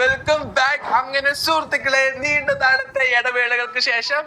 Welcome back. അങ്ങനെ സുഹൃത്തുക്കളെ, നീണ്ട നാളത്തെ ഇടവേളകൾക്ക് ശേഷം,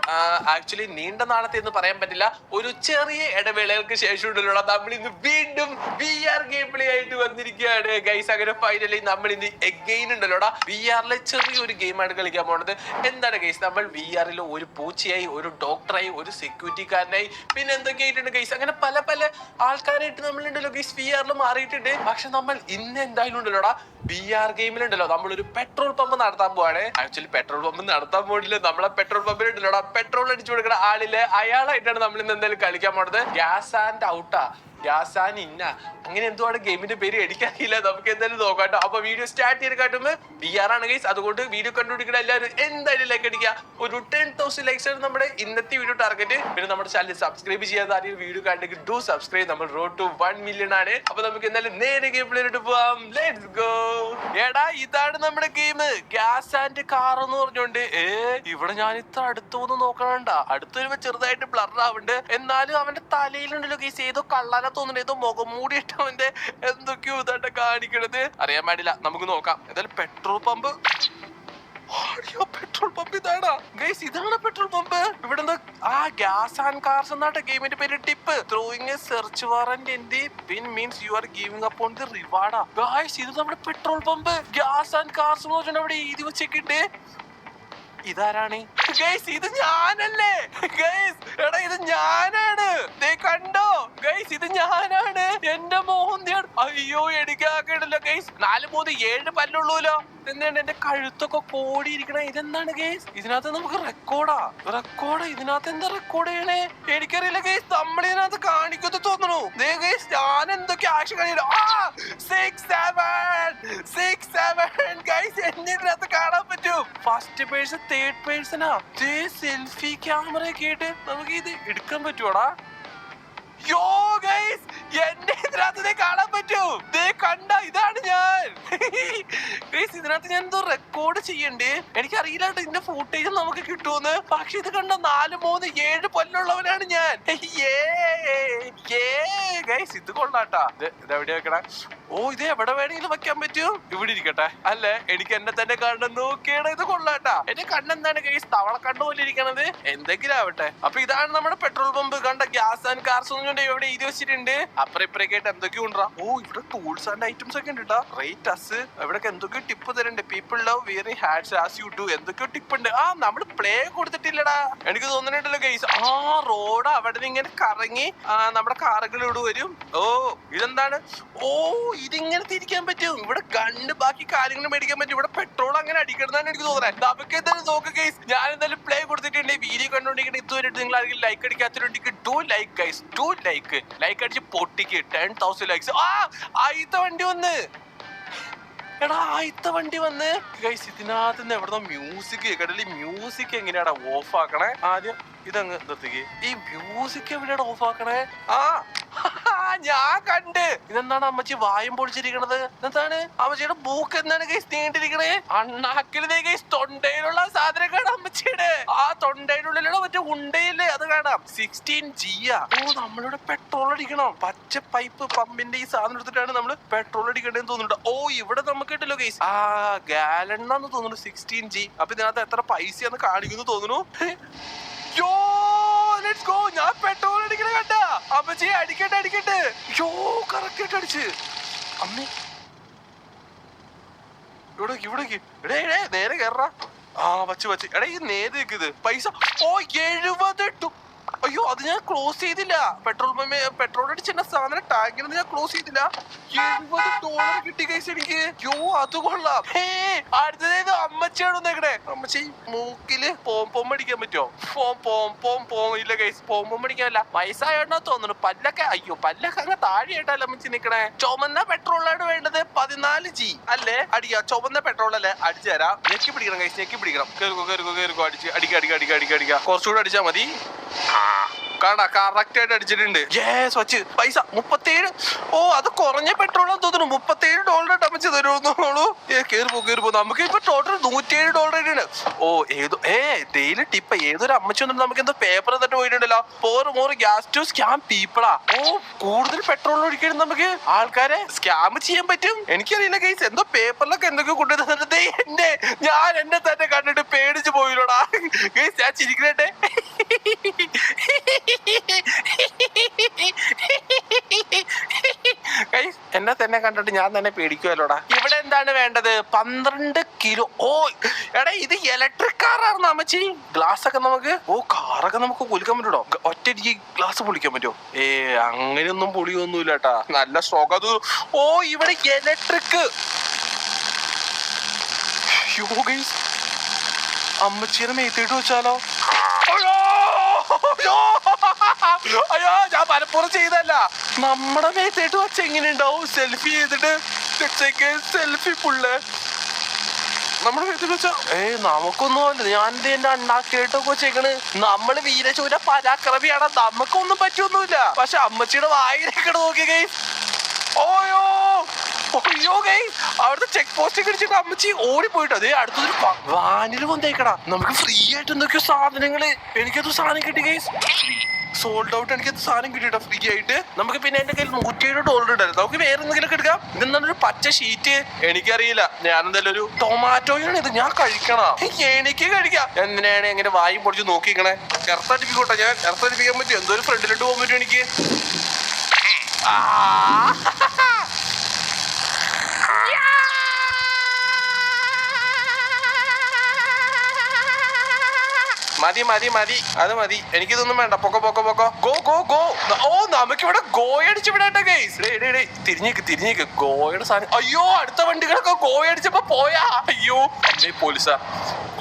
ആക്ച്വലി നീണ്ട നാളത്തെ എന്ന് പറയാൻ പറ്റില്ല, ഒരു ചെറിയ ഇടവേളകൾക്ക് ശേഷം ഉണ്ടല്ലോ നമ്മൾ ഇന്ന് വീണ്ടും VR ഗെയിം പ്ലേ ആയിട്ട് വന്നിരിക്കുകയാണ് ഗൈസ്. അങ്ങനെ ഫൈനലി നമ്മൾ ഇന്ന് എഗെയിൻ ഉണ്ടല്ലോടാ VR ചെറിയൊരു ഗെയിമാണ് കളിക്കാൻ പോണത്. എന്താണ് ഗൈസ്, നമ്മൾ VR ഒരു പൂച്ചയായി, ഒരു ഡോക്ടറായി, ഒരു സെക്യൂരിറ്റിക്കാരനായി, പിന്നെ എന്തൊക്കെയായിട്ടുണ്ട് ഗൈസ്. അങ്ങനെ പല പല ആൾക്കാരായിട്ട് നമ്മളുണ്ടല്ലോ ഗൈസ് VR മാറിയിട്ടുണ്ട്. പക്ഷെ നമ്മൾ ഇന്ന് എന്തായാലും ഉണ്ടല്ലോടാ VR ഗെയിമിലുണ്ടല്ലോ നമ്മളൊരു പെട്രോൾ പമ്പ് നടത്താൻ പോവാണ്. ആക്ച്വലി പെട്രോൾ പമ്പ് നടത്താൻ പോയില്ല, നമ്മളെ പെട്രോൾ പമ്പിലുണ്ടല്ലോടാ പെട്രോൾ അടിച്ചു കൊടുക്കുന്ന ആളില് അയാളായിട്ടാണ് നമ്മൾ ഇന്ന് എന്തായാലും കളിക്കാൻ പോണത്. ഗ്യാസ് ആൻഡ് ഔട്ടാ, ഗ്യാസ് ആൻഡ് ഇന്ന, അങ്ങനെ എന്തുവാണ് ഗെയിമിന്റെ പേര് എനിക്കറിയില്ല. നമുക്ക് എന്തായാലും നോക്കാട്ടോ. അപ്പൊ വീഡിയോ സ്റ്റാർട്ട് ചെയ്ത് കാട്ടുമ്പോ VR ആണ് ഗൈസ്. അതുകൊണ്ട് വീഡിയോ കണ്ടുപിടിക്കുന്ന എല്ലാവരും എന്തായാലും ലൈക്ക് അടിക്കുക. ഒരു 10,000 ലൈക്സ് ആണ് നമ്മുടെ ഇന്നത്തെ വീഡിയോ ടാർഗറ്റ്. പിന്നെ നമ്മുടെ ചാനൽ സബ്സ്ക്രൈബ് ചെയ്യാതെ ആരെയും വീഡിയോ കണ്ടെങ്കിൽ ഡു സബ്സ്ക്രൈബ്. നമ്മൾ റോഡ് ടു 1 മില്യൺ ആണ്. അപ്പൊ നമുക്ക് എന്തായാലും നേരെ ഗെയിം പ്ലേയിലോട്ട് പോവാം. Let's go. എടാ ഇതാണ് നമ്മുടെ ഗെയിം, ഗ്യാസ് ആൻഡ് കാർ എന്ന് പറഞ്ഞോണ്ട്. ഇവിടെ ഞാൻ ഇത്ര അടുത്തൊന്നും നോക്കണണ്ട, അടുത്ത് വരുമ്പോ ചെറുതായിട്ട് ബ്ലർ ആവുന്നുണ്ട്. എന്നാലും അവന്റെ തലയിലുണ്ടല്ലോ ഗൈസ് ഏതോ കള്ളാനെ തോന്നുന്നു, ഏതോ മുഖം മൂടിയിട്ട് അവന്റെ എന്തൊക്കെയോ ഇതായിട്ട് കാണിക്കണത് അറിയാൻ പാടില്ല. നമുക്ക് നോക്കാം. എന്തായാലും പെട്രോൾ പമ്പ്, പെട്രോൾ പമ്പ് ഇതാടാ ഗൈസ്, ഇതാണ് പെട്രോൾ പമ്പ്. ഇവിടെ ആ ഗ്യാസ് ആൻഡ് കാർസ് എന്നാട്ടെ ഗെയിമിന്റെ പേര്. Tip throwing a search warrant in the pin means you are giving upon the റിവാർഡാ ഗൈസ്. ഇത് നമ്മുടെ petrol pump gas and cars എന്ന് പറഞ്ഞാൽ അവിടെ എഴുതി വെച്ചിട്ടുണ്ട്. ഇതാരാണ് ഗൈസ്? ഇത് ഞാനല്ലേ ഗൈസ്? എടാ ഇത് ഞാനാണ്, കണ്ടോ ഗൈസ്? ഇത് ഞാനാണ്. എന്റെ മോഹന്തിയാണ്. അയ്യോ എനിക്കാക്കണ്ടല്ലോ ഗൈസ്. 4, 3, 7 പല്ലുള്ളൂലോ. എന്താണ് എന്റെ കഴുത്തൊക്കെ കോടിയിരിക്കണേ? ഇതെന്താണ് ഗൈസ്? ഇതിനകത്ത് നമുക്ക് റെക്കോർഡാ. ഇതിനകത്ത് എന്താ റെക്കോർഡ് ചെയ്യണേ? എനിക്കറിയില്ല ഗൈസ്. നമ്മളിതിനകത്ത് കാണിക്കുന്നു തോന്നുന്നു. ഞാൻ എന്തൊക്കെ ആക്ഷൻ കഴിയല്ലോ. 6, 7 ഗൈസ്, എന്നെ ഇതിനകത്ത് കാണാൻ പറ്റും. ഫസ്റ്റ് പേഴ്സൺ, തേർഡ് പേഴ്സണാ. സെൽഫി ക്യാമറ ഒക്കെ ആയിട്ട് നമുക്ക് ഇത് എടുക്കാൻ പറ്റുവാടാ. യോ ഗൈസ്, എന്നെ ഇതിനകത്ത് കാണാൻ പറ്റും. കണ്ട, ഇതാണ് ഞാൻ ഗൈസ്. ഇതിനകത്ത് ഞാൻ എന്തോ റെക്കോർഡ് ചെയ്യണ്ടേ. എനിക്കറിയില്ല ഇതിന്റെ ഫൂട്ടേജ് നമുക്ക് കിട്ടുമെന്ന്. പക്ഷെ ഇത് കണ്ട 4, 3, 7 പല്ലുള്ളവനാണ് ഞാൻ. ഗൈസ് ഇത് കൊള്ളാട്ടാ. ഇത് എവിടെ വെക്കണേ? ഇത് എവിടെ വേണമെങ്കിലും വെക്കാൻ പറ്റും. ഇവിടെ ഇരിക്കട്ടെ. അല്ലേ, എനിക്ക് എന്നെ തന്നെ കണ്ണ് നോക്കിയാണ്. ഇത് കൊള്ളാട്ടാ. എന്റെ കണ്ണെന്താണ് ഗൈസ്, തവള കണ്ണു പോലെ ഇരിക്കണത്. എന്തെങ്കിലും ആവട്ടെ. അപ്പൊ ഇതാണ് നമ്മുടെ പെട്രോൾ പമ്പ്. കണ്ട ഗ്യാസ് ആൻഡ് കാർസ് ഇവിടെ എഴുതി വെച്ചിട്ടുണ്ട്. അപ്പുറം ഇപ്പറൊക്കെയായിട്ട് എന്തൊക്കെയോ ഉണ്ടാ. ഇവിടെ ടൂൾസ് ആൻഡ് ഐറ്റംസ് ഒക്കെ ഉണ്ട്. റേറ്റ് അസ് ഇവിടെ എന്തൊക്കെയോ ടിപ്പ് തരണ്ട്. People love wearing hats as you do. എന്തൊക്കെയോ ടിപ്പ് ഉണ്ട്. നമ്മള് പ്ലേ കൊടുത്തിട്ടില്ലടാ. എനിക്ക് തോന്നുന്നുണ്ടല്ലോ ഗൈസ്. റോഡ് അവിടെ നിന്ന് ഇങ്ങനെ കറങ്ങി നമ്മുടെ കാറുകൾ ഇവിടെ വരും. ഇതെന്താണ്? ഇതിങ്ങനെ തിരിക്കാൻ പറ്റും. ഇവിടെ ഗണ്ണ് ബാക്കി കാര്യങ്ങൾ മേടിക്കാൻ പറ്റും. ഇവിടെ പെട്രോൾ അങ്ങനെ അടിക്കണമെന്നാണ് എനിക്ക് തോന്നുന്നത്. നമുക്ക് എന്തായാലും നോക്ക് ഗൈസ്. ഞാൻ എന്തായാലും പ്ലേ കൊടുത്തിട്ടുണ്ട്. വീഡിയോ കണ്ടുകൊണ്ടിരിക്കുന്നത് ഇതുവരെ നിങ്ങൾ ആരെങ്കിലും ലൈക്ക് അടിക്കാത്തവരുണ്ടെങ്കിൽ do like guys. Do like അടിച്ച് പൊട്ടിക്ക് 10,000 ലൈക്സ്. ആയിത്ത വണ്ടി വന്ന്. എടാ ആയിത്ത വണ്ടി വന്ന് ഗൈസ്. ഇതിനകത്ത് നിന്ന് എവിടുന്നോ മ്യൂസിക് കേട്ടില്ല. മ്യൂസിക് എങ്ങനെയാടാ ഓഫ് ആക്കണേ? ആദ്യം ഇതങ്ങ് നിർത്തിക്ക്. ഈ മ്യൂസിക് എവിടെയാണ് ഓഫ് ആക്കണേ? ഞാൻ കണ്ട്. ഇതെന്താണ് അമ്മച്ചി വായും പൊളിച്ചിരിക്കണത്? എന്താണ് അമ്മച്ചിയുടെ ബൂക്ക് എന്താണ് ഗൈസ് നീണ്ടിരിക്കണേ? അണ്ണാക്കിലെ ഗൈസ് തൊണ്ടയിലുള്ള സാധനം കാണാം അമ്മച്ചിയുടെ. തൊണ്ടയിലുള്ളിലുള്ള മറ്റേ ഉണ്ടയില്ലേ, അത് കാണാം. 16G. നമ്മളിവിടെ പെട്രോൾ അടിക്കണം. പച്ച പൈപ്പ് പമ്പിന്റെ ഈ സാധനം എടുത്തിട്ടാണ് നമ്മള് പെട്രോൾ അടിക്കണ്ടേന്ന് തോന്നുന്നുണ്ട്. ഇവിടെ നമുക്ക് കിട്ടല്ലോ ഗൈസ്. ഗാലണ്ണാന്ന് തോന്നുന്നു 16G. അപ്പൊ ഇതിനകത്ത് എത്ര പൈസയാന്ന് കാണിക്കുന്നു തോന്നുന്നു. ഞാൻ പെട്രോൾ അടിക്കണ കണ്ട അമ്മച്ചി. അടിക്കട്ടെ. കറക്റ്റ് അടിച്ച് അമ്മേ. ഇവിടെ നേരെ കയറാ. വച്ച് എടാ ഈ നേരെ നിൽക്കുന്നത് പൈസ. 70. അയ്യോ അത് ഞാൻ ക്ലോസ് ചെയ്തില്ല. പെട്രോൾ അടിച്ചെന്റെ സാധനം ടാങ്കിന് ഞാൻ ക്ലോസ് ചെയ്തില്ല. $70 കിട്ടി ഗൈസ് എനിക്ക്. അത് കൊള്ളാം. അടുത്തത് അമ്മച്ചിയാണ് വന്നേക്കണേ. അമ്മച്ചി മൂക്കില് പോം അടിക്കാൻ പറ്റുമോ? പോം ഇല്ല ഗൈസ്. പോം അടിക്കാനല്ല, വയസ്സായോണ്ടാ തോന്നുന്നു. പല്ലൊക്കെ അങ്ങ് താഴെയായിട്ടല്ല അമ്മച്ചി നിക്കണേ. ചുമന്ന പെട്രോളാണ് വേണ്ടത്. 14G അല്ലേ? അടിക്കാ. ചുമന്ന പെട്രോൾ അല്ലേ? അടിച്ചു തരാം. ഞെക്കി പിടിക്കണം ഗൈസ്, ഞെക്കി പിടിക്കണം. കേറുകോ അടിച്ച് അടിക്കുക. കുറച്ചുകൂടെ അടിച്ചാ മതി. കാണാ കറക്റ്റ് ആയിട്ട് അടിച്ചിട്ടുണ്ട്. വച്ച് പൈസ 37. അത് കുറഞ്ഞ പെട്രോളാന്ന് തോന്നുന്നു. $37 അമ്മച്ച് തരുമോളൂ. കേറിപ്പോ. നമുക്ക് ഇപ്പൊ ടോട്ടൽ $107 ഏതോ ഡെയിലി ടിപ്പ്. ഏതൊരു അമ്മച്ചി വന്നിട്ട് നമുക്ക് എന്തോ പേപ്പർ തന്നിട്ട് പോയിട്ടുണ്ടല്ലോ. മോർ ഗ്യാസ് ടു സ്കാം പീപ്പിളാ. കൂടുതൽ പെട്രോൾ ഒഴിക്കണം നമുക്ക് ആൾക്കാരെ സ്കാം ചെയ്യാൻ പറ്റും. എനിക്കറിയില്ല ഗൈസ്. എന്തോ പേപ്പറിലൊക്കെ എന്തൊക്കെയോ കൊണ്ടുവന്നിട്ട് എന്റെ ഞാൻ ചിരിക്കട്ടെ. എന്നെ തന്നെ കണ്ടിട്ട് ഞാൻ തന്നെ പേടിക്കുമല്ലോടാ. ഇവിടെ എന്താണ് വേണ്ടത്? 12 കിലോ. ഓ എടാ ഇത് ഇലക്ട്രിക് കാറായിരുന്നു അമ്മച്ചി. ഗ്ലാസ് ഒക്കെ നമുക്ക് കാറൊക്കെ നമുക്ക് പൊളിക്കാൻ പറ്റൂടോ? ഒറ്റയ്ക്ക് ഗ്ലാസ് പൊളിക്കാൻ പറ്റുമോ? അങ്ങനെയൊന്നും പൊളിയൊന്നുമില്ല കേട്ടാ. നല്ല സ്ട്രോക്ക് അത്. ഇവിടെ ഇലക്ട്രിക്. അമ്മച്ചീനെ മേത്തിട്ട് വെച്ചാലോ? അയ്യോ ഞാൻ പലപ്പോഴും ചെയ്തല്ല. നമ്മുടെ മേത്തേട്ട് വെച്ച എങ്ങനെ ഉണ്ടാവും? സെൽഫി ചെയ്തിട്ട് സെൽഫി പുള്ള് നമ്മുടെ മേത്തേട്ട് വെച്ച നമുക്കൊന്നും അല്ല. ഞാൻ എന്റെ അണ്ണാക്കേട്ടൊക്കെ വെച്ചേക്കണ്. നമ്മള് വീരശൂര പരാക്രമിയാണ്. നമുക്കൊന്നും പറ്റൊന്നുമില്ല. പക്ഷെ അമ്മച്ചിയുടെ വായിലേക്ക് നോക്കി ഗൈസ്. അവിടുത്തെ ചെക്ക് പോസ്റ്റ് ഒക്കെ അടിച്ചിട്ട് അമ്മച്ചി ഓടിപ്പോയിട്ട് അതേ അടുത്തൊരു വാനിൽ വന്നേക്കടാ. നമുക്ക് ഫ്രീ ആയിട്ട് എന്തൊക്കെയോ സാധനങ്ങള്. എനിക്കത് സാധനം കിട്ടി ഗൈസ്. Sold out. എനിക്കത് സാധനം കിട്ടിട്ടോ ഫ്രീ ആയിട്ട്. നമുക്ക് പിന്നെ എന്റെ കയ്യിൽ $107 ഉണ്ടായിരുന്നു. നമുക്ക് വേറെ എന്തെങ്കിലും ഒക്കെ എടുക്കാം. ഇതെന്താണ് ഒരു പച്ച ഷീറ്റ്? എനിക്കറിയില്ല. ഞാൻ എന്തായാലും ഒരു ടൊമാറ്റോയാണ് ഇത്. ഞാൻ കഴിക്കണം. എനിക്ക് കഴിക്കാം. എന്തിനാണ് എങ്ങനെ വായും പൊടിച്ച് നോക്കിക്കണേ? ഇറത്തടിപ്പിക്കോട്ടെ. ഞാൻ ഇറത്തടിപ്പിക്കാൻ പറ്റും. എന്തോ ഒരു ഫ്രണ്ടിലോട്ട് പോകാൻ പറ്റും എനിക്ക്. മതി അത് മതി. എനിക്കിതൊന്നും വേണ്ട. പൊക്കോ. നമുക്കിവിടെ ഗോയടിച്ച് വിടട്ടെ ഗൈസ്. തിരിഞ്ഞേക്ക് ഗോയുടെ സാധനം. അയ്യോ അടുത്ത വണ്ടികളൊക്കെ ഗോയടിച്ചപ്പോ പോയാ. അയ്യോ അമ്മേ പോലീസാ.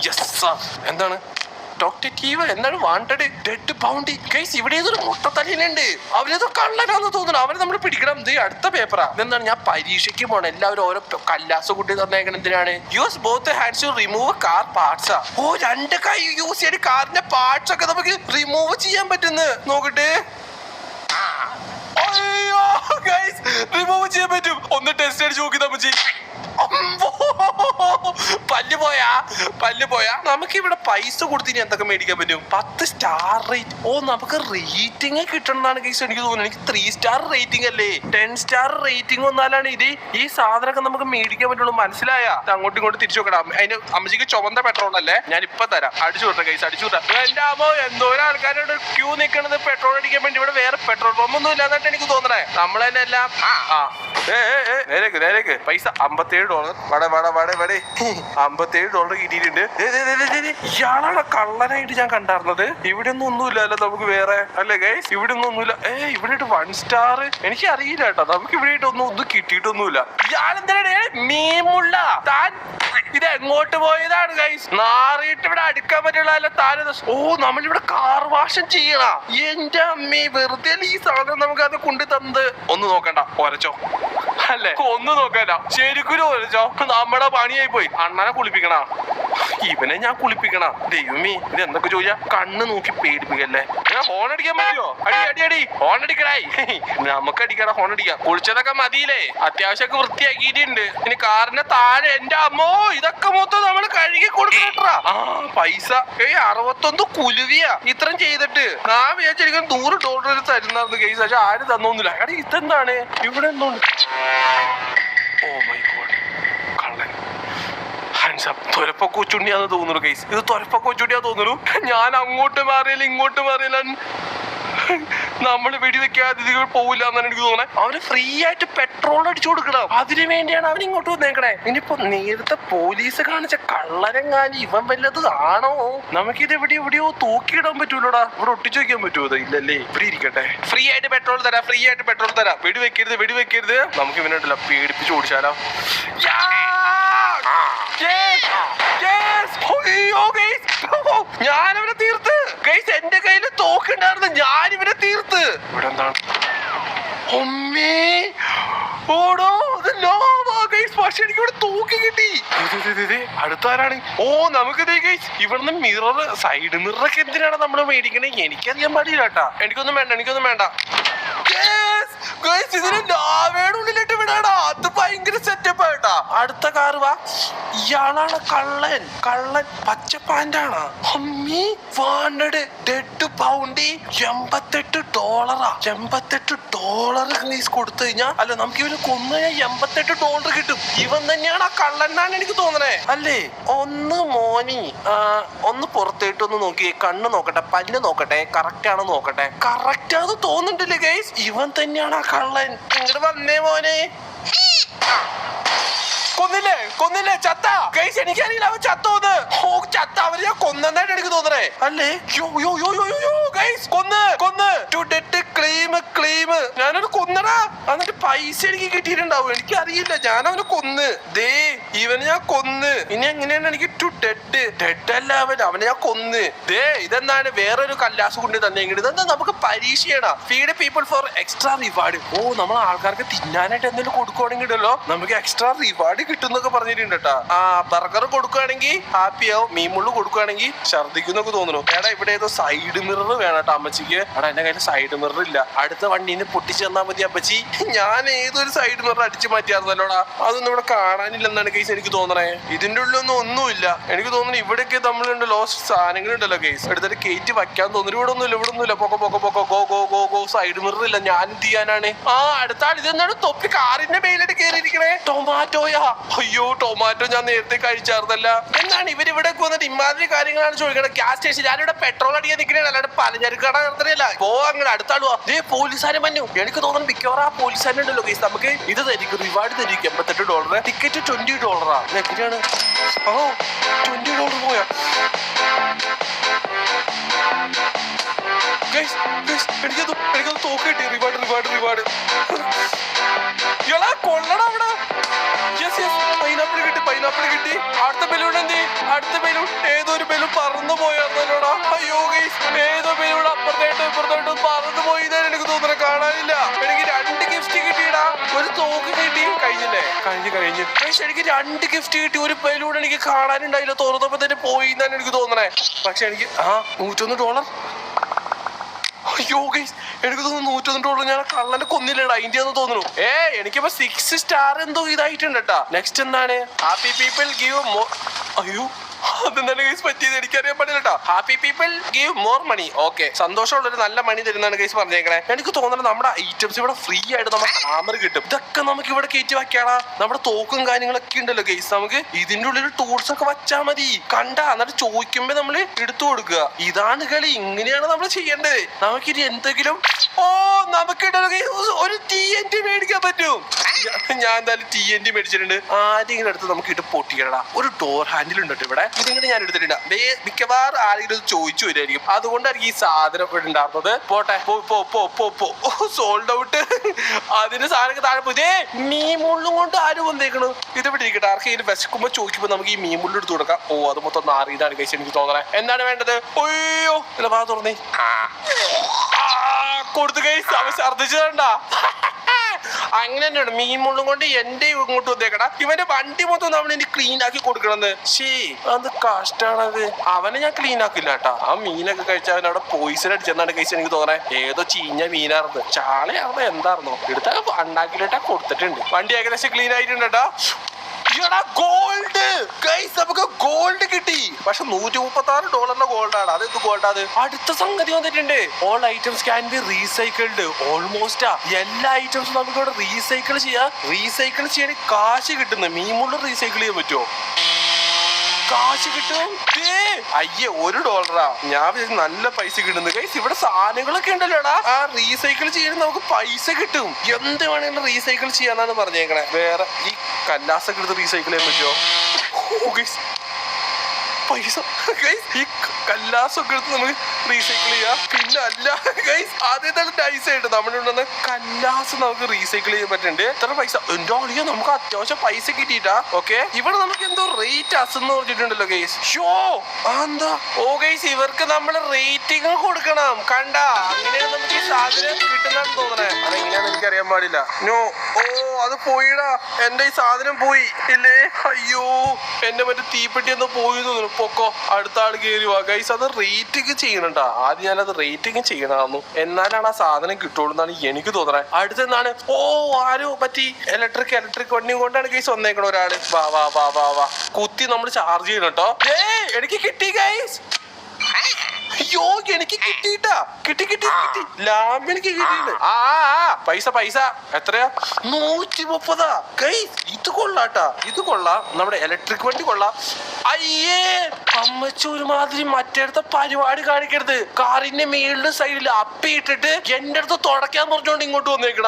Yes sir. എന്താണ് ഡോക്ടീവ്? എന്താണ് വാണ്ടഡ്? Dead bounty guys. ഇവിടെ ഏതൊരു മുട്ടത്തല്ലുണ്ട്. അവരേതോ കള്ളനാന്ന് തോന്നുന്നു. അവരെ നമ്മൾ പിടിക്കണം. ഇത് അടുത്ത പേപ്പറാ. ഇതെന്താണ്? ഞാൻ പരീക്ഷയ്ക്ക് പോണം. എല്ലാവരും ഓരോ കല്ലാസ് കുട്ടി തന്നേക്കണം. എന്തിനാണ്? Use both hands to remove car പാർട്സാ. 2 കൈ യൂസ് ചെയ്ത് കാറിന്റെ പാർട്സ് ഒക്കെ നമുക്ക് റിമൂവ് ചെയ്യാൻ പറ്റുന്നു. നോക്കട്ടെ. അയ്യോ ഗൈസ് റിമൂവ് ചെയ്യാൻ പറ്റും. ഒന്ന് ടെസ്റ്റ് അടിച്ച് നോക്കി നമ്മച്ചി. പല്ല് പോയാ. നമുക്ക് ഇവിടെ പൈസ കൊടുത്തിനി എന്തൊക്കെ മേടിക്കാൻ പറ്റും? 10 സ്റ്റാർ റേറ്റ്. നമുക്ക് റേറ്റിംഗ് കിട്ടണമെന്നാണ് ഗൈസ് എനിക്ക് തോന്നുന്നത്. എനിക്ക് 3 സ്റ്റാർ റേറ്റിംഗ് അല്ലേ 10 സ്റ്റാർ റേറ്റിംഗ് വന്നാലാണ് ഇത് ഈ സാധനമൊക്കെ നമുക്ക് മേടിക്കാൻ പറ്റുള്ളൂ. മനസ്സിലായ? അങ്ങോട്ടും ഇങ്ങോട്ട് തിരിച്ചു നോക്കണം. അതിന് അമ്മച്ചിക്ക് ചുവന്ന പെട്രോൾ അല്ലേ? ഞാൻ ഇപ്പൊ തരാം. അടിച്ചു വിട്ടെ ഗൈസ്, അടിച്ചു വിട്ടാ. എന്റെ അമ്മ എന്തോരം ആൾക്കാരോട് ക്യൂ നിൽക്കണത് പെട്രോൾ അടിക്കാൻ വേണ്ടി. ഇവിടെ വേറെ പെട്രോൾ പമ്പ് ഒന്നും ഇല്ലാന്നിട്ട് എനിക്ക് തോന്നണേ. നമ്മൾ തന്നെ എല്ലാം നേരേക്ക് പൈസ $57. വടേ $57 കിട്ടിയിട്ടുണ്ട്. ഇയാളാണ് കള്ളനായിട്ട് ഞാൻ കണ്ടായിരുന്നത്. ഇവിടെ ഒന്നുമില്ലല്ലോ നമുക്ക് വേറെ അല്ലേ ഗൈസ്? ഇവിടെ ഒന്നുമില്ല. ഇവിടെ 1 സ്റ്റാർ. എനിക്ക് അറിയില്ല കേട്ടോ. നമുക്ക് ഇവിടെ ഒന്നും കിട്ടിയിട്ടൊന്നുമില്ല. ഇയാളെന്താണ് മീമുള്ള താൻ? ഇത് എങ്ങോട്ട് പോയതാണ് ഗൈസ്? നാറിയിട്ട് ഇവിടെ അടുക്കാൻ പറ്റുള്ള താൻ. നമ്മളിവിടെ കാർ വാഷം ചെയ്യണ. എന്റെ അമ്മേ വെറുതെ ഈ സാധനം നമുക്ക് അത് കൊണ്ടു തന്നത്. ഒന്ന് നോക്കണ്ട ഒരച്ചോ അല്ലേ? ഒന്നും നോക്കണ്ട ശരിക്കും ഒരച്ചോ. നമ്മുടെ പണിയായി പോയി. അണ്ണനെ കുളിപ്പിക്കണ. ഇവനെ ഞാൻ കുളിപ്പിക്കണ. ദൈവമേ ഇത് എന്തൊക്കെ ചോദിച്ചാ? കണ്ണ് നോക്കി പേടിപ്പിക്കല്ലേ. ഹോൺ അടിക്കാൻ പറ്റുമോ? അടി ഹോൺ അടിക്കണായി. നമുക്ക് അടിക്കണ ഹോൺ അടിക്കാം. കുളിച്ചതൊക്കെ മതിയില്ലേ? അത്യാവശ്യമൊക്കെ വൃത്തിയാക്കിയിട്ടുണ്ട്. ഇനി കാറിന്റെ താഴെ എന്റെ അമ്മോ ഇതൊക്കെ മൊത്തം നമ്മള് കഴുകി കൊടുക്കട്ടാ. പൈസ 61 കുലുവിയാ ഇത്രയും ചെയ്തിട്ട്. ഞാൻ വിചാരിച്ചിരിക്കും $100 തരുന്നായിരുന്നു കേസ്. പക്ഷെ ആരും തന്നൊന്നുമില്ല. എടാ ഇതെന്താണ്? ഇവിടെ എന്തോണ്ട്? ഓ മൈ ഗോഡ് കള്ളൻ. തൊരപ്പ കൊച്ചുണ്ടിയാന്ന് തോന്നുന്നു കേസ്. ഇത് തൊരപ്പ കൊച്ചുണ്ടിയാ തോന്നുന്നു. ഞാൻ അങ്ങോട്ട് മാറിയാലും ഇങ്ങോട്ട് മാറിയാലും നമ്മൾ വെടിവെക്കാതെ ഇതികൾ പോവില്ല എന്നാണ് എനിക്ക് തോന്നണേ. അവന് ഫ്രീ ആയിട്ട് പെട്രോൾ അടിച്ചു കൊടുക്കണം. അതിനു വേണ്ടിയാണ് അവൻ ഇങ്ങോട്ട് വന്നേക്കണേ. ഇനിയിപ്പോ നേരത്തെ പോലീസ് കാണിച്ച കള്ളരെങ്ങാനും ഇവൻ വല്ലത് ആണോ? നമുക്കിത് എവിടെയോ തൂക്കിയിടാൻ പറ്റൂലോടാ. ഇവിടെ ഒട്ടിച്ചു വെക്കാൻ പറ്റുമോ? ഇല്ലല്ലേ. ഇവിടെ ഇരിക്കട്ടെ. ഫ്രീ ആയിട്ട് പെട്രോൾ തരാം. വെടിവെക്കരുത്. നമുക്ക് ഇവനുണ്ടല്ലോ പേടിപ്പിച്ച് ഓടിച്ചാലോ. ഞാനവനെ തീർത്ത് ഗൈസ്. എന്റെ കയ്യിൽ തോക്കുണ്ടായിരുന്നു. ഞാനിവനെ തീർത്ത്. ഇവിടെ എന്താണ്? പക്ഷെ എനിക്ക് ഇവിടെ തൂക്കി കിട്ടി. അടുത്താരാണ്? നമുക്ക് ഇവിടുന്ന് മിറർ സൈഡ് മിററൊക്കെ എന്തിനാണ് നമ്മൾ മേടിക്കണേ? എനിക്കറിയാൻ പാടില്ല കേട്ടാ. എനിക്കൊന്നും വേണ്ട. ഇതിന് ലാവയുടെ ഉള്ളിലിട്ട് വിടാടാ. അത് ഭയങ്കര സെറ്റപ്പ് ആയിട്ടാ. അടുത്ത കാറ് വാ. ഇയാളാണ് കള്ളൻ. കള്ളൻ പച്ച പാന്റാണ്. അമ്മീ വാണ്ടഡ് ഡെഡ് പൗണ്ടി $88. $88 കൊടുത്തു കഴിഞ്ഞാ അല്ല നമുക്ക് ഇവന് കൊന്നു $88 കിട്ടും. ഇവൻ തന്നെയാണ് ആ കള്ളനാണ് എനിക്ക് തോന്നണേ അല്ലേ? ഒന്ന് മോനി ഒന്ന് പുറത്തേട്ടൊന്ന് നോക്കി കണ്ണ് നോക്കട്ടെ, പല്ല് നോക്കട്ടെ, കറക്റ്റ് ആണോ നോക്കട്ടെ. കറക്റ്റ് ആണെന്ന് തോന്നുന്നുണ്ടല്ലേ ഗൈസ്? ഇവൻ തന്നെയാണ് ആ കള്ളൻ. ഇങ്ങോട്ട് വന്നേ മോനെ. കൊന്നില്ലേ ചത്ത ഗൈസ്? എനിക്കറിയില്ല അവൻ ചത്തോന്ന്. ഓ ചത്ത അവര് ഞാൻ കൊന്നായിട്ട് എനിക്ക് തോന്നണേ അല്ലേ? ഗൈസ് കൊന്ന് ക്ലെയിം ഞാനത് കൊന്നടാ. എന്നിട്ട് പൈസ എനിക്ക് കിട്ടിയിട്ടുണ്ടാവും. എനിക്കറിയില്ല, ഞാൻ അവനെ കൊന്ന്. ദേ ഇവനെ ഞാൻ കൊന്ന്. ഇനി എങ്ങനെയാണ് എനിക്ക് ഡെഡ് അല്ല അവനെ ഞാൻ കൊന്ന്. ദേ ഇതെന്താണ് വേറൊരു കല്ലാസ് കൊണ്ട് തന്നെ. ഇതെന്താ നമുക്ക് പരീക്ഷയാണ്. Feed people for extra reward. ഓ നമ്മൾ ആൾക്കാർക്ക് തിന്നാനായിട്ട് എന്തെങ്കിലും കൊടുക്കുവാണെങ്കിൽ ഉണ്ടല്ലോ നമുക്ക് എക്സ്ട്രാ റിവാർഡ് കിട്ടും എന്നൊക്കെ പറഞ്ഞിട്ടുണ്ട് കേട്ടാ. ആ ബർഗർ കൊടുക്കുകയാണെങ്കിൽ ഹാപ്പി ആവും, മീമുള്ളു കൊടുക്കുകയാണെങ്കിൽ ഛർദിക്കുന്നൊക്കെ തോന്നുന്നു. എടാ ഇവിടെ ഏതോ സൈഡ് മിറർ വേണം കേട്ടോ അമ്മച്ചിക്ക്. എടാ എന്റെ കയ്യിൽ സൈഡ് മിറർ ഇല്ല. അടുത്ത വണ്ടീന്ന് പൊട്ടിച്ചു തന്നാ മതി അപ്പച്ചി. ഞാൻ ഏതൊരു സൈഡ് മിറർ അടിച്ചു മാറ്റിയായിരുന്നല്ലോടാ. അതൊന്നും ഇവിടെ കാണാനില്ലെന്നാണ് കേസ് എനിക്ക് തോന്നണേ. ഇതിന്റെ ഉള്ളിലൊന്നും ഒന്നുമില്ല. എനിക്ക് തോന്നുന്നു ഇവിടെയൊക്കെ നമ്മളുണ്ട് ലോസ്റ്റ് സാധനങ്ങളുണ്ടല്ലോ കേസ്. എടുത്തിട്ട് കയറ്റി വയ്ക്കാൻ തോന്നുന്നു. ഇവിടെ ഒന്നുമില്ല. പൊക്കോ സൈഡ് മിറർ ഇല്ല. ഞാൻ എന്ത് ചെയ്യാനാണ്? ആ അടുത്ത ആൾ ഇതെന്താണ് തൊപ്പി കാറിന്റെ മേലിട്ട് കയറിയിരിക്കണേ? ടൊമാറ്റോയാ? അയ്യോ ടൊമാറ്റോ ഞാൻ നേരത്തെ കഴിച്ചായിരുന്നല്ല. എന്താണ് ഇവരിവിടെ വന്നിട്ട് ഇമാതിരി കാര്യങ്ങളാണ് ചോദിക്കണത്. ഗ്യാസ് സ്റ്റേഷൻ ഞാനിവിടെ പെട്രോൾ അടിക്കാൻ നിൽക്കണേ, അല്ലാണ്ട് പലചരക്ക് കട നിർത്തണല്ല. പോ അങ്ങനെ അടുത്താളുവാ. ദേ പോലീസുകാരൻ മഞ്ഞു. എനിക്ക് തോന്നുന്നു മിക്കവാറും ആ പോലീസുകാരനുണ്ടല്ലോ കേസ് നമുക്ക് ഇത് തരിക്കും, റിവാർഡ് തരിക്കും. $88. ടിക്കറ്റ് $20. എങ്ങനെയാണ്? ഓ $20 പോയാ. എനിക്കത് തോക്ക് കിട്ടി. റിവാർഡ് ഇയാളാ കൊള്ളണം അവിടെ. പൈനാപ്പിൾ കിട്ടി. അടുത്ത ബലൂൺ എന്ത്? അടുത്ത ബലൂൺ ഏതൊരു ബലൂൺ പറന്നു പോയായിരുന്നല്ലോടാ. അയ്യോ ഗൈസ് ഏതോ ബലൂൺ അപ്പുറത്തോട്ട് പറന്നു പോയി എനിക്ക് തോന്നുന്നു. കാണാനില്ല. എനിക്ക് 2 ഗിഫ്റ്റ് കിട്ടിയിടാ. ഒരു തോക്ക് കിട്ടി. കഴിഞ്ഞില്ലേ? കഴിഞ്ഞു. പക്ഷെ എനിക്ക് 2 ഗിഫ്റ്റ് കിട്ടി. ഒരു ബലൂൺ എനിക്ക് കാണാനുണ്ടായില്ല. തുറന്നപ്പോ തന്നെ പോയി എന്നാണ് എനിക്ക് തോന്നണേ. പക്ഷെ എനിക്ക് $101. അയ്യോ ഗൈസ് എനിക്ക് തോന്നുന്നു $101 ഞാൻ കള്ളനെ കൊന്നില്ലടാ. അതിന്റെ എന്ന് തോന്നുന്നു. എനിക്കിപ്പോ 6 സ്റ്റാർ എന്തോ ഇതായിട്ടുണ്ട് കേട്ടാ. നെക്സ്റ്റ് എന്താണ്? Happy people give more. അയ്യോ അതെന്താണ് ഗൈസ് പറ്റിയത്? എനിക്കറിയാൻ പാടില്ല കേട്ടോ. Happy people give more money. Okay സന്തോഷമുള്ളൊരു നല്ല മണി തരുന്നതാണ് ഗൈസ് പറഞ്ഞേക്കണേ. എനിക്ക് തോന്നുന്നത് നമ്മുടെ ഐറ്റംസ് ഇവിടെ ഫ്രീ ആയിട്ട് നമുക്ക് ഹാമർ കിട്ടും. ഇതൊക്കെ നമുക്ക് ഇവിടെ കയറ്റി വെക്കാടാ. നമ്മുടെ തോക്കും കാര്യങ്ങളൊക്കെ ഉണ്ടല്ലോ ഗൈസ്. നമുക്ക് ഇതിന്റെ ഉള്ളിൽ ടൂൾസ് ഒക്കെ വെച്ചാൽ മതി. കണ്ടാ എന്നിട്ട് ചോദിക്കുമ്പോ നമ്മള് എടുത്തു കൊടുക്കുക. ഇതാണ് കളി. ഇങ്ങനെയാണ് നമ്മൾ ചെയ്യേണ്ടത്. നമുക്കിനി എന്തെങ്കിലും നമുക്ക് ഒരു TNT മേടിക്കാൻ പറ്റും. ഞാൻ എന്തായാലും TNT മേടിച്ചിട്ടുണ്ട്. ആരെങ്കിലും അടുത്ത് നമുക്ക് ഇട്ട് പൊട്ടിക്കണടാ. ഒരു ഡോർ ഹാൻഡിൽ ഉണ്ട് ഇവിടെ. ഇതിങ്ങനെ ഞാൻ എടുത്തിട്ടുണ്ട്. മിക്കവാറും ആരെങ്കിലും ചോദിച്ചു വരുമായിരിക്കും. അതുകൊണ്ടായിരിക്കും ഈ സാധനം ഇവിടെ ഉണ്ടായിരുന്നത്. പോട്ടെ സോൾഡ് ഔട്ട്. അതിന് സാധനം താഴെ പോയി. മീമുള്ളും കൊണ്ട് ആരും വന്നേക്കണു. ഇത് ഇവിടെ ഇരിക്കട്ടെ. ആർക്കെങ്കിലും വിശക്കുമ്പോ ചോദിക്കുമ്പോ നമുക്ക് ഈ മീമുള്ളു എടുത്ത് കൊടുക്കാം. അത് മൊത്തം നാറിയതാണ് കഴിച്ച് എനിക്ക് തോന്നണേ. എന്താണ് വേണ്ടത്? അയ്യോ ഇല്ല വാ തുറന്നേ. കൊടുത്തു കഴിച്ച് അവൻ ഛർദ്ദിച്ചതാണ്ടാ. അങ്ങനെ തന്നെയാണ് മീൻ മുള്ളും കൊണ്ട് എന്റെ ഇങ്ങോട്ട് വന്നേക്കടാ. ഇവന്റെ വണ്ടി മൊത്തം നമ്മൾ ഇനി ക്ലീൻ ആക്കി കൊടുക്കണമെന്ന്. ശേ അത് കഷ്ടാണത്. അവനെ ഞാൻ ക്ലീൻ ആക്കില്ല കേട്ടാ. ആ മീനൊക്കെ കഴിച്ച അവൻ അവിടെ പോയിസൺ അടിച്ചെന്നാണ് കഴിച്ച് എനിക്ക് തോന്നണേ. ഏതോ ചീഞ്ഞ മീനായിരുന്നു, ചാളയാർന്നോ എന്തായിരുന്നോ എടുത്ത ഉണ്ടാക്കിയിട്ടാ കൊടുത്തിട്ടുണ്ട്. വണ്ടി ഏകദേശം ക്ലീൻ ആയിട്ടുണ്ട് കേട്ടാ. ഗോൾഡ് ഗൈസ് നമുക്ക് ഗോൾഡ് കിട്ടി. പക്ഷെ $136 ഗോൾഡാണ്. അതെന്ത് ഗോൾഡാണ്? അടുത്ത സംഗതി വന്നിട്ടുണ്ട്. All items can be recycled. Almost എല്ലാ ഐറ്റംസും നമുക്ക് ഇവിടെ റീസൈക്കിൾ ചെയ്യാൻ കാശ് കിട്ടുന്നു. മീമുള്ള റീസൈക്കിൾ ചെയ്യാൻ പറ്റുമോ? കാശ് കിട്ടും. അയ്യേ $1. ഞാൻ നല്ല പൈസ കിട്ടുന്നു ഗൈസ്. ഇവിടെ സാധനങ്ങളൊക്കെ ഉണ്ടല്ലോടാ. ആ റീസൈക്കിൾ ചെയ്യാൻ നമുക്ക് പൈസ കിട്ടും. എന്ത് വേണമെങ്കിലും റീസൈക്കിൾ ചെയ്യാന്നാണ് പറഞ്ഞേക്കണേ. വേറെ ഈ കല്ലാസൊക്കെ എടുത്ത് റീസൈക്കിൾ ചെയ്യാൻ പറ്റുമോ? പൈസ ഗൈസ് ഈ കല്ലാസൊക്കെ എടുത്ത് നമുക്ക് റീസൈക്കിൾ ചെയ്യാം. പിന്നെ അല്ല ഗൈസ് ആദ്യം തന്നെ നൈസ് ആയിട്ട് നമ്മളുണ്ടെന്ന് കല്ലാസ് നമുക്ക് റീസൈക്കിൾ ചെയ്യാൻ പറ്റുന്നുണ്ട്. എത്ര പൈസ? എന്തോ അറിയാം നമുക്ക് അത്യാവശ്യം പൈസ കിട്ടിയിട്ടാ. ഓക്കെ ഇവിടെ നമുക്ക് എന്തോ റേറ്റ് റേറ്റ് അസെന്ന് പറഞ്ഞിട്ടുണ്ടല്ലോ ഗൈസ്. ഷോ എന്താ? ഓ ഗൈസ്, ഇവർക്ക് നമ്മൾ റേറ്റിംഗ് കൊടുക്കണം. കണ്ട, അങ്ങനെയാണ് നമുക്ക് ഈ സാധനം കിട്ടുന്നതെന്ന് തോന്നണേ. അതെങ്ങനെയാന്ന് എനിക്കറിയാൻ പാടില്ല. നോ, ഓ അത് പോയിടാ, എന്റെ ഈ സാധനം പോയി ഇല്ലേ? അയ്യോ, എന്റെ മറ്റേ തീപ്പെട്ടി ഒന്ന് പോയി തോന്നുന്നു. പൊക്കോ, അടുത്ത ആള് കയറി വാ ഗൈസ്. അത് റേറ്റിംഗ് ചെയ്യണണ്ടാ. ആദ്യം ഞാനത് റേറ്റിംഗ് ചെയ്യണമെന്നു, എന്നാലാണ് ആ സാധനം കിട്ടുള്ളൂ എന്നാണ് എനിക്ക് തോന്നണേ. അടുത്തെന്താണ്? ഓ ആരോ പറ്റി ഇലക്ട്രിക് വണ്ടിയും കൊണ്ടാണ് ഗൈസ് വന്നേക്കണ ഒരാള്. വാ വാ വാ വാ വാ, കുത്തി നമ്മൾ ചാർജ് ചെയ്യണം കേട്ടോ. എനിക്ക് കിട്ടി ഗൈസ്. അയ്യോ, എനിക്ക് കിട്ടിട്ടാ, കിട്ടി ലാമ്പ് എനിക്ക് കിട്ടിയിട്ടുണ്ട്. പൈസ എത്രയാ? 130. ഗൈസ് ഇത് കൊള്ളാട്ടാ, ഇത് കൊള്ളാം. നമ്മുടെ ഇലക്ട്രിക് വണ്ടി കൊള്ളാം. അയ്യേ, അമ്മച്ചി ഒരുമാതിരി മറ്റേടത്തെ പരിപാടി കാണിക്കരുത്. കാറിന്റെ മേളിന്റെ സൈഡിൽ അപ്പിയിട്ടിട്ട് എന്റെ അടുത്ത് തുടയ്ക്കാൻ പറഞ്ഞോണ്ട് ഇങ്ങോട്ട് വന്നേക്കണ.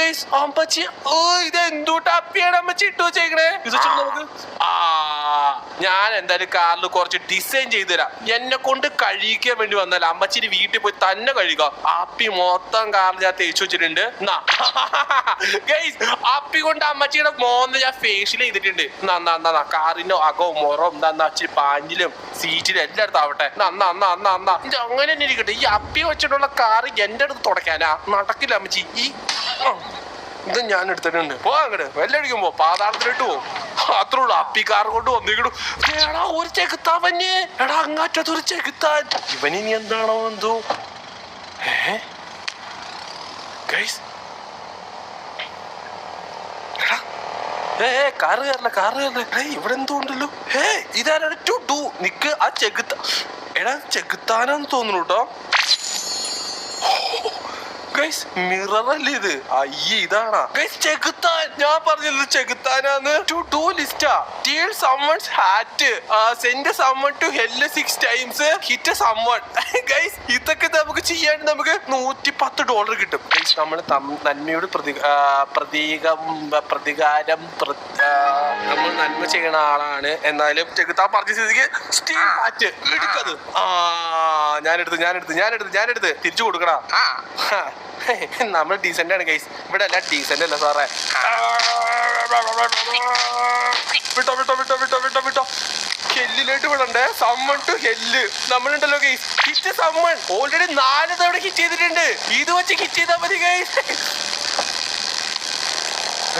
ഗൈസ് അമ്മച്ചി, ഓ ഇത് എന്തൂട്ട് അപ്പിയാണ് അമ്മച്ചി ഇട്ട് വെച്ചേക്കണേ. ഇത് നമുക്ക് ഞാൻ എന്തായാലും കാറിൽ കുറച്ച് ഡിസൈൻ ചെയ്തു തരാം. എന്നെ കൊണ്ട് കഴിക്കാൻ വേണ്ടി വന്നല്ല, അമ്മച്ചിന്റെ വീട്ടിൽ പോയി തന്നെ കഴിക്കാം. അപ്പി മൊത്തം കാറിൽ ഞാൻ തേച്ചു വെച്ചിട്ടുണ്ട്. ഗൈസ് അപ്പി കൊണ്ട് അമ്മച്ചിയുടെ മോന്ന് ഞാൻ ഫേഷ്യൽ ചെയ്തിട്ടുണ്ട്. കാറിന്റെ അകവും മുറവും ഇച്ചിരി പാഞ്ചിലും സീറ്റിലും എല്ലായിടത്തും ആവട്ടെ. ഇത് അങ്ങനെ തന്നെ ഇരിക്കട്ടെ. ഈ അപ്പി വെച്ചിട്ടുള്ള കാറ് എന്റെ അടുത്ത് തുടയ്ക്കാനാ നടക്കില്ല അമ്മച്ചി. ഇത് ഞാൻ എടുത്തിട്ടുണ്ട്. പോ അങ്ങോട്ട് വെല്ലടിക്കുമ്പോ പാതാളത്തിലിട്ട് പോകും. അത്രേ ഉള്ളു. അപ്പി കാർ കൊണ്ട് വന്നിക്കണു. എടാ ഒരു ചെകുത്താവന്നെ, എടാ അങ്ങാറ്റത്ത് ഒരു ചെകുത്താൻ. ഇവനിനി എന്താണോ എന്തോ. ഗൈസ് കാറ് കയറല. ഇവിടെ എന്തോ ഉണ്ടല്ലോ. ഇതാരാണ്? നിക്ക് ആ എടാ ചെകുത്താനാന്ന് തോന്നുന്നു കേട്ടോ. ഗൈസ് മിററല്ലേ ഇത്? അയ്യേ ഇതാണാ ഗൈസ് ചെകുത്താൻ. ഞാൻ പറഞ്ഞത് ചെകുത്താനാന്ന്. ടു ഡു ലിസ്റ്റാ. Steal summons hat, send summon to hell 6 times, hit summon. Guys ഇതൊക്കെ നമുക്ക് ചെയ്യാണ്ട് നമുക്ക് $110 കിട്ടും. ഗൈസ് നമ്മൾ നന്മയുടെ പ്രതികാരം നമ്മൾ നന്മ ചെയ്യണ ആളാണ്. എന്നാലും ചെകുത്താൻ പറഞ്ഞ സ്ഥിതിക്ക് സ്റ്റീൽ ഹാറ്റ് എടുക്കത്. ഞാനെടുത്ത് തിരിച്ചു കൊടുക്കണ. നമ്മൾ ഡീസന്റ് ആണ് ഗൈസ്. ഇവിടെ അല്ല ഡീസന്റ് അല്ല സാറേ. വിട്ടോ ഹെല്ലിലോട്ട് വിടണ്ടേ. സമ്മൺ ടു ഹെല്ല് നമ്മളുണ്ടല്ലോ ഗൈസ്. ഹിറ്റ് സമ്മൺ ഓൾറെഡി 4 തവണ ഹിറ്റ് ചെയ്തിട്ടുണ്ട്. ഇത് വെച്ച് ഹിറ്റ് ചെയ്താൽ മതി ഗൈസ്.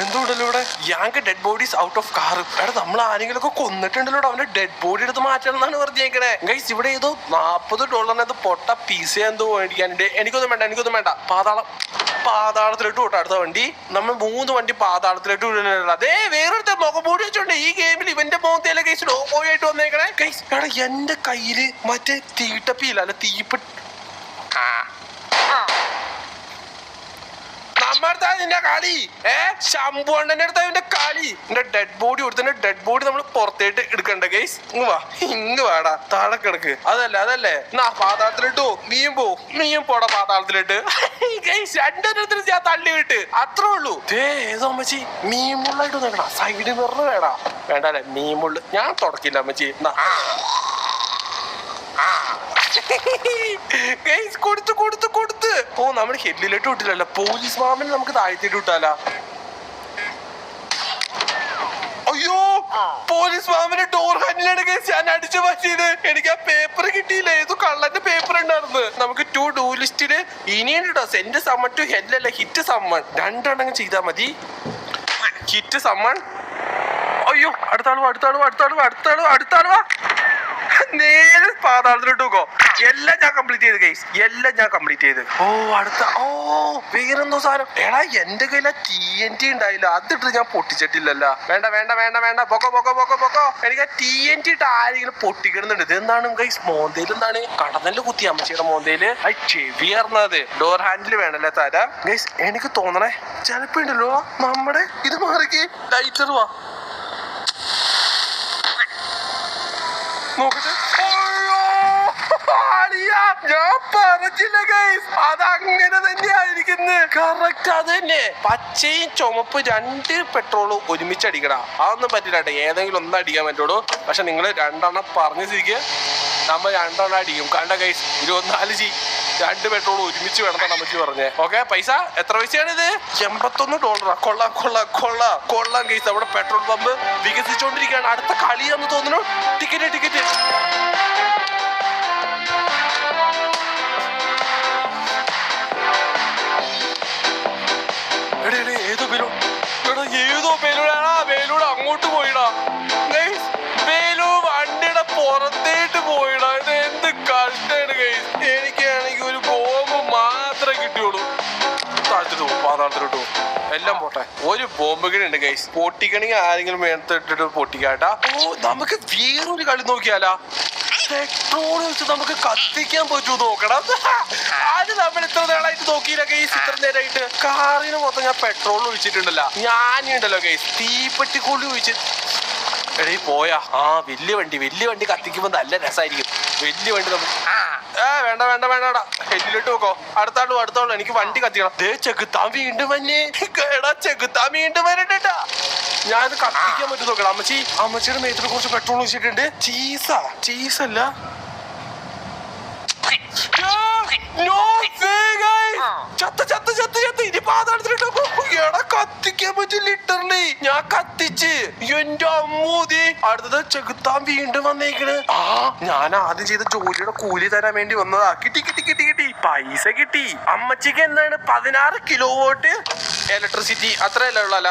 എന്തുകൊണ്ടല്ലോ ഇവിടെ yank dead bodies out of car. എടാ നമ്മൾ ആരെങ്കിലും ഒക്കെ കൊന്നിട്ടുണ്ടല്ലോ, അവന്റെ ഡെഡ് ബോഡി എടുത്ത് മാറ്റണം എന്നാണ് പറഞ്ഞേക്കണേ ഗൈസ്. ഇവിടെ ഏതോ $40 പൊട്ട പീസ എന്തോ മേടിക്കാനുണ്ട്. എനിക്കൊന്നും വേണ്ട. പാതാളത്തിലിട്ട് വിട്ടോ അടുത്ത വണ്ടി. നമ്മൾ 3 വണ്ടി പാതാളത്തിലിട്ട് വിടുന്നില്ല. അതേ വേറൊരുത്ത മുഖംമൂടി വെച്ചോണ്ട് ഈ ഗെയിമിൽ ഇവന്റെ മുഖത്തേലെ ഗൈസ് ലോഗോയായിട്ട് വന്നേക്കണേ ഗൈസ്. എടാ എന്റെ കയ്യില് മറ്റേ തീട്ടപ്പിയില്ല, അല്ല തീപ്പെട്ടി. നിന്റെ കളി ശമ്പുണ്ണന്റെ അടുത്ത അവന്റെ കളി. എന്റെ ഡെഡ് ബോഡി കൊടുത്തതിന്റെ ഡെഡ് ബോഡി നമ്മൾ പുറത്തേട്ട് എടുക്കണ്ട ഗൈസ്. ഇങ്ങ് വാടാ, താഴെ കിടക്ക്. അതല്ലേ പാതാളത്തിലിട്ടു. നീയും പോടാ പാതാളത്തിലിട്ട്. ഗൈസ് 2 ഞാൻ തള്ളി വിട്ട്. അത്രേ ഉള്ളൂ. ഏതോ അമ്മച്ചി മീമുള്ളായിട്ട് നോക്കടാ. സൈഡ് മിറർ വേണ്ടല്ലേ മീമുള്ളു. ഞാൻ തുടക്കില്ല അമ്മച്ചി. കൊടുത്ത് ഓ നമ്മുടെ ഹെഡിലിട്ട് വിട്ടില്ലല്ലോ. പോലീസ് മാമനെ നമുക്ക് താഴ്ത്തിട്ട് വിട്ടാല. അയ്യോ പോലീസ് മാമന്റെ ഡോർ ഹാൻഡിലാണ് കേസ് ഞാൻ അടിച്ചു മാറ്റിയത്. എനിക്ക് ആ പേപ്പർ കിട്ടിയില്ല, ഏതോ കള്ളന്റെ പേപ്പർ ഉണ്ടായിരുന്നു. നമുക്ക് ടു ഡു ലിസ്റ്റില് ഇനിയുണ്ട് കേട്ടോ. സെൻഡ് സമ്മൺ ടു ഹെഡ് അല്ല ഹിറ്റ് സമ്മൺ. 2 എണ്ണം ചെയ്താ മതി. Hit summon. അയ്യോ അടുത്ത ആളുവാ. നേരെ പാതാളത്തിലോട്ട് നോക്കോ. എല്ലാം ഞാൻ കംപ്ലീറ്റ് ചെയ്ത് ഗൈസ്. വേറെന്തോ സാധനം. എടാ എന്റെ കയ്യില TNT ഉണ്ടായില്ല, അതിട്ട് ഞാൻ പൊട്ടിച്ചിട്ടില്ലല്ലോ. വേണ്ട പൊക്കോ. എനിക്ക് ആ TNT ഇട്ട് ആരെങ്കിലും പൊട്ടിക്കിടുന്നുണ്ട്. ഇതെന്താണ് ഗൈസ്? മോന്തേല് എന്താണ്? കടന്നല് കുത്തി അമ്മച്ചിയുടെ മോന്തേല്. ചെവിയർന്നത് ഡോർ ഹാൻഡിൽ വേണല്ലേ തരാം ഗൈസ്. എനിക്ക് തോന്നണേ ചിലപ്പോ ഉണ്ടല്ലോ നമ്മുടെ ഇത് മാറിക്ക് ലൈറ്റർ വാ നോക്കട്ടെ. ഞാൻ പറഞ്ഞില്ല ഗൈസ്, അതങ്ങനെ തന്നെയായിരിക്കുന്നു. കറക്റ്റ് അത് തന്നെ. പച്ചയും ചുമപ്പ് 2 പെട്രോളും ഒരുമിച്ച് അടിക്കടാ. അതൊന്നും പറ്റില്ല. ഏതെങ്കിലും ഒന്നും അടിക്കാൻ പറ്റുള്ളൂ. പക്ഷെ നിങ്ങൾ 2 എണ്ണം പറഞ്ഞ സ്ഥിതിക്ക് നമ്മൾ 2 എണ്ണം അടിക്കും. കണ്ട ഗൈസ് 24G 2 പെട്രോൾ ഒരുമിച്ച് വേണമെന്നാണ് അമ്മച്ചി പറഞ്ഞേ. ഓക്കെ, പൈസ എത്ര പൈസയാണിത്? $81. കൊള്ളാം കൊള്ളാം കൊള്ളാം കൊള്ളാം ഗൈസ്. അവിടെ പെട്രോൾ പമ്പ് വികസിച്ചോണ്ടിരിക്കുകയാണ്. അടുത്ത കളിയാന്ന് തോന്നുന്നു. ടിക്കറ്റ് ഏതോ ബലൂടെ അങ്ങോട്ട് പോയിടാ. ബലൂ വണ്ടിയുടെ പുറത്തേട്ട് പോയിടാ. ഇത് എന്ത് കഷ്ടാണ് ഗൈസ്. എനിക്കാണെങ്കിൽ ഒരു ബോംബ് മാത്രമേ കിട്ടിയുള്ളൂ. പാതാളത്തിലോട്ട് എല്ലാം പോട്ടെ. ഒരു ബോംബ് കിണുണ്ട് ഗൈസ്. പൊട്ടിക്കണെങ്കിൽ ആരെങ്കിലും മേടത്തിട്ടിട്ട് പൊട്ടിക്കാട്ടാ. ഓ, നമുക്ക് വേറൊരു കളി നോക്കിയാലാ. പെട്രോൾ വെച്ച് നമുക്ക് കത്തിക്കാൻ പറ്റുമോ നോക്കണം. അത് നമ്മൾ ഇത്ര നേരമായിട്ട് നോക്കിയില്ല ഗൈസ്. ഇത്ര നേരമായിട്ട് കാറിന് മൊത്തം ഞാൻ പെട്രോൾ ഒഴിച്ചിട്ടുണ്ടല്ലോ. ഞാനുണ്ടല്ലോ ഗൈസ് തീപ്പെട്ടിക്കൊള്ളി ഒഴിച്ച്. എടീ പോയാ. വലിയ വണ്ടി കത്തിക്കുമ്പോ നല്ല രസമായിരിക്കും. വലിയ വണ്ടി നമുക്ക് വേണ്ടടാ. ഹെഡിലിട്ട് നോക്കോ. അടുത്താളൂ. എനിക്ക് വണ്ടി കത്തിക്കണം. ചെകുത്താൻ വീണ്ടും വന്നേ. ചെകുത്താൻ വീണ്ടും വരണ്ടാ. ഞാനത് കത്തിക്കാൻ പറ്റും നോക്കണം. അമ്മച്ചിയുടെ മേത്തിനെ കുറച്ച് പെട്രോൾ ഒഴിച്ചിട്ടുണ്ട്. ചീസല്ല. ഇനി പാതാളത്തിലിട്ട് കത്തിക്കാൻ പറ്റും. ലിറ്ററില് ഞാൻ കത്തിച്ച് എന്റെ അമ്മൂതി. അടുത്തത് ചെകുത്താൻ വീണ്ടും വന്നേക്കണ്. ഞാൻ ആദ്യം ചെയ്ത ജോലിയുടെ കൂലി തരാൻ വേണ്ടി വന്നതാ. കിട്ടി പൈസ കിട്ടി. അമ്മച്ചിക്ക് എന്താണ് 16 കിലോവാട്ട് ഇലക്ട്രിസിറ്റി അത്രയല്ല ഉള്ളല്ല.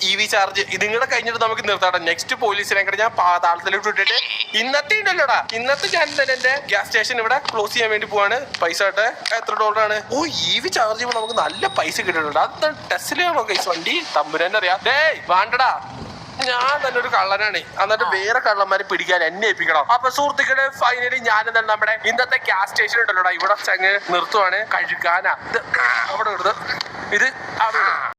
ഇ വി ചാർജ് ഇതുങ്ങളെ കഴിഞ്ഞിട്ട് നമുക്ക് നിർത്താം. നെക്സ്റ്റ് പോലീസിനെ ഞാൻ പാതാളത്തിലോട്ട് ഇട്ടിട്ട് ഇന്നത്തെ ഞാൻ തന്നെ എന്റെ ഗ്യാസ് സ്റ്റേഷൻ ഇവിടെ ക്ലോസ് ചെയ്യാൻ വേണ്ടി പോവാണ്. പൈസ എത്ര $. ഓ, ഇ വി ചാർജ് ചെയ്യുമ്പോൾ നമുക്ക് നല്ല പൈസ കിട്ടിയിട്ടുണ്ട്. അത് ടെസ്റ്റിലാണോ കൈസ് വണ്ടി? തമ്പുരാൻ അറിയാം. വേണ്ടടാ, ഞാൻ തന്നെ ഒരു കള്ളനാണ്. എന്നിട്ട് വേറെ കള്ളന്മാരെ പിടിക്കാൻ എന്നെ ഏൽപ്പിക്കണം. അപ്പൊ സുഹൃത്തുക്കളെ, ഫൈനലി ഞാൻ എന്താണ് നമ്മുടെ ഇന്നത്തെ ഗ്യാസ് സ്റ്റേഷൻ ഉണ്ടല്ലോടാ ഇവിടെ ചങ്ങ് നിർത്തുവാണ്. കഴുകാനാ ഇത് അവിടെ ഇത് അവിടെ